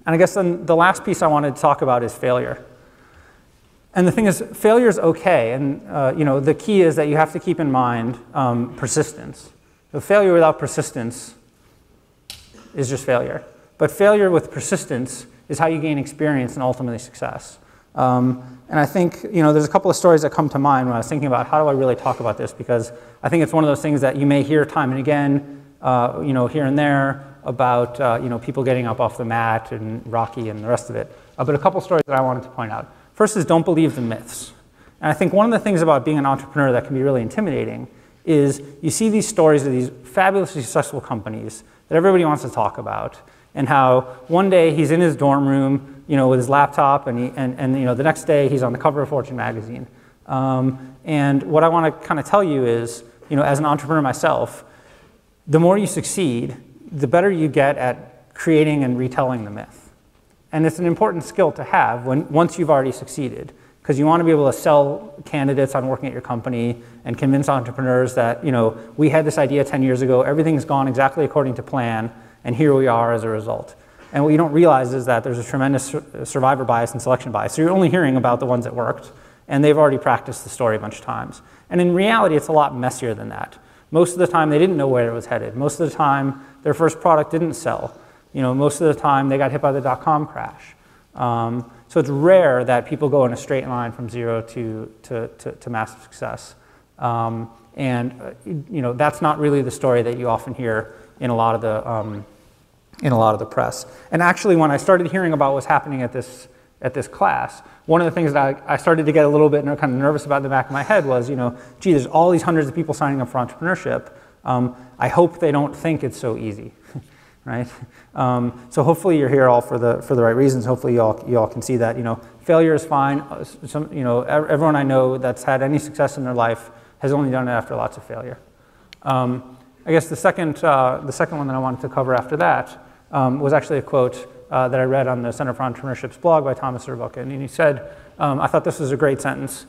And I guess then the last piece I wanted to talk about is failure. And the thing is, failure is okay, and the key is that you have to keep in mind persistence. So failure without persistence is just failure. But failure with persistence is how you gain experience and ultimately success. And I think there's a couple of stories that come to mind when I was thinking about how do I really talk about this, because I think it's one of those things that you may hear time and again, here and there about people getting up off the mat and Rocky and the rest of it. But a couple stories that I wanted to point out. First is don't believe the myths. And I think one of the things about being an entrepreneur that can be really intimidating is you see these stories of these fabulously successful companies that everybody wants to talk about, and how one day he's in his dorm room, with his laptop, and the next day he's on the cover of Fortune magazine. And what I want to kind of tell you is, as an entrepreneur myself, the more you succeed, the better you get at creating and retelling the myth. And it's an important skill to have once you've already succeeded, because you want to be able to sell candidates on working at your company and convince entrepreneurs that, we had this idea 10 years ago, everything's gone exactly according to plan, and here we are as a result. And what you don't realize is that there's a tremendous survivor bias and selection bias. So you're only hearing about the ones that worked, and they've already practiced the story a bunch of times. And in reality, it's a lot messier than that. Most of the time, they didn't know where it was headed. Most of the time, their first product didn't sell. Most of the time, they got hit by the dot-com crash. So it's rare that people go in a straight line from zero to massive success. That's not really the story that you often hear in a lot of the press. And actually, when I started hearing about what's happening at this class, one of the things that I started to get a little bit kind of nervous about in the back of my head was, gee, there's all these hundreds of people signing up for entrepreneurship. I hope they don't think it's so easy, right? So hopefully you're here all for the right reasons. Hopefully you all can see that failure is fine. Everyone I know that's had any success in their life has only done it after lots of failure. I guess the second one that I wanted to cover after that was actually a quote that I read on the Center for Entrepreneurship's blog by Thomas Zurbuchen. And he said, I thought this was a great sentence,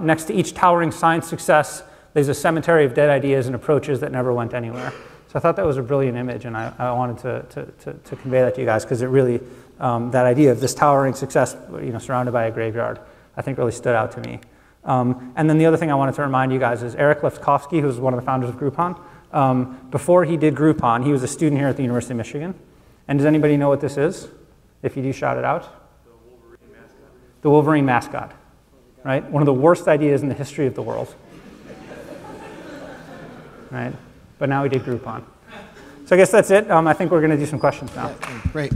next to each towering science success, there's a cemetery of dead ideas and approaches that never went anywhere. So I thought that was a brilliant image, and I wanted to convey that to you guys, because it really, that idea of this towering success, surrounded by a graveyard, I think really stood out to me. And then the other thing I wanted to remind you guys is Eric Lefkowski, who's one of the founders of Groupon. Before he did Groupon, he was a student here at the University of Michigan. And does anybody know what this is? If you do, shout it out. The Wolverine mascot. The Wolverine mascot, right? One of the worst ideas in the history of the world. Right? But now we did Groupon. So I guess that's it. I think we're going to do some questions now. Yeah, great.